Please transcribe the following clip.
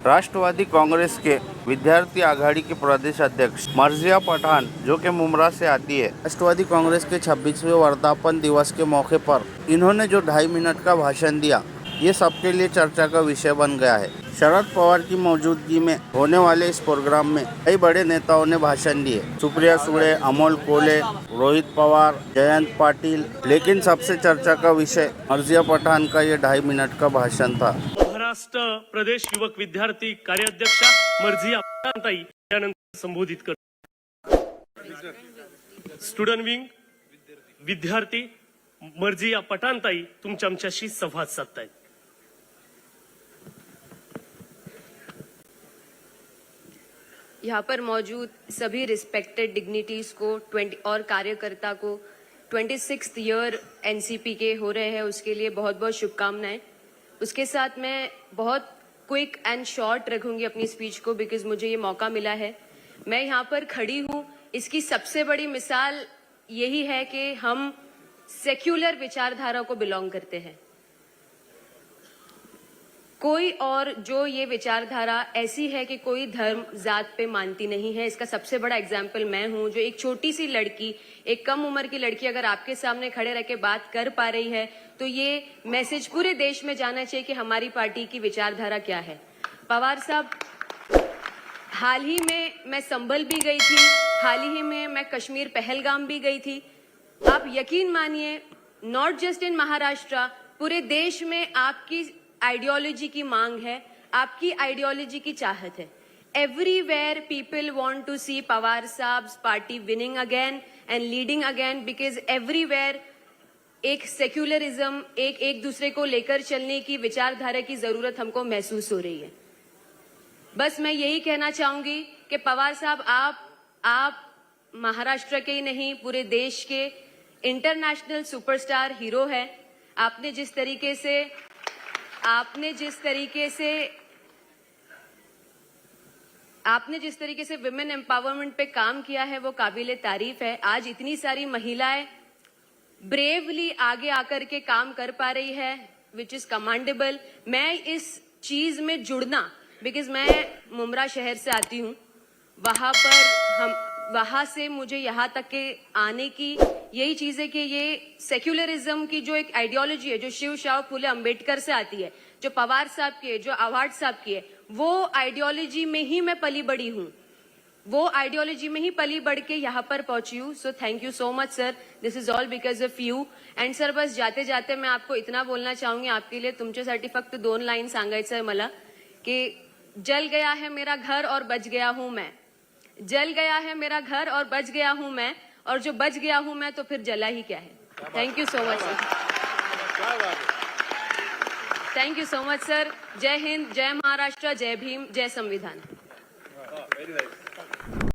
राष्ट्रवादी कांग्रेस के विद्यार्थी आघाड़ी के प्रदेश अध्यक्ष मर्जिया पठान, जो कि मुमरा से आती है, राष्ट्रवादी कांग्रेस के 26वें वर्धापन दिवस के मौके पर इन्होंने जो 2.5 मिनट का भाषण दिया, ये सबके लिए चर्चा का विषय बन गया है। शरद पवार की मौजूदगी में होने वाले इस प्रोग्राम में कई बड़े नेताओं ने भाषण दिए, सुप्रिया सुळे, अमोल कोले, रोहित पवार, जयंत पाटिल, लेकिन सबसे चर्चा का विषय मर्जिया पठान का ये 2.5 मिनट का भाषण था। महाराष्ट्र प्रदेश युवक विद्यार्थी कार्याध्यक्षा मर्जिया पठानताई यानंतर संबोधित कर स्टुडंट विंग विद्यार्थी मर्जिया पठानताई तुमच्या आमच्याशी संवाद साधतायत। यहाँ पर मौजूद सभी रिस्पेक्टेड डिग्निटीज को और कार्यकर्ता को 26th ईयर एनसीपी के हो रहे हैं, उसके लिए बहुत बहुत शुभकामनाएं। उसके साथ मैं बहुत क्विक एंड शॉर्ट रखूंगी अपनी स्पीच को, बिकॉज मुझे ये मौका मिला है। मैं यहाँ पर खड़ी हूँ, इसकी सबसे बड़ी मिसाल यही है कि हम सेक्युलर विचारधारा को बिलोंग करते हैं। कोई और जो ये विचारधारा ऐसी है कि कोई धर्म जात पे मानती नहीं है, इसका सबसे बड़ा एग्जाम्पल मैं हूं। जो एक छोटी सी लड़की, एक कम उम्र की लड़की अगर आपके सामने खड़े रह के बात कर पा रही है, तो ये मैसेज पूरे देश में जाना चाहिए कि हमारी पार्टी की विचारधारा क्या है। पवार साहब, हाल ही में मैं संभल भी गई थी, हाल ही में मैं कश्मीर पहलगाम भी गई थी। आप यकीन मानिए, नॉट जस्ट इन महाराष्ट्र, पूरे देश में आपकी आइडियोलॉजी की मांग है, आपकी आइडियोलॉजी की चाहत है। Everywhere people want to see Pawar साहब्स party winning again and leading again, because everywhere एक सेक्युलरिज्म, एक दूसरे को लेकर चलने की विचारधारा की जरूरत हमको महसूस हो रही है। बस मैं यही कहना चाहूंगी कि पवार साहब, आप महाराष्ट्र के ही नहीं, पूरे देश के इंटरनेशनल सुपरस्टार हीरो है। आपने जिस तरीके से विमेन एम्पावरमेंट पे काम किया है, वो काबिले तारीफ है। आज इतनी सारी महिलाएं ब्रेवली आगे आकर के काम कर पा रही है, विच इज कमांडेबल। मैं इस चीज में जुड़ना, बिकॉज मैं मुमरा शहर से आती हूँ, वहां से मुझे यहाँ तक के आने की यही चीज है कि ये सेक्युलरिज्म की जो एक आइडियोलॉजी है, जो शिव शाह फुले अंबेडकर से आती है, जो पवार साहब की है, जो आवाड साहब की है, वो आइडियोलॉजी में ही मैं पली बड़ी हूँ, वो आइडियोलॉजी में ही पली बढ़ के यहाँ पर पहुंची हूँ। So thank you so much sir, this is all because of you. And sir, बस जाते जाते मैं आपको इतना बोलना चाहूंगी, आपके लिए तुमच्यासाठी फक्त 2 लाईन सांगायचं आहे मला, कि जल गया है मेरा घर और बच गया हूं मैं, जल गया है मेरा घर और बच गया हूं मैं, और जो बच गया हूं मैं तो फिर जला ही क्या है। Thank you so much sir, thank you so much sir. जय हिंद, जय महाराष्ट्र, जय भीम, जय संविधान।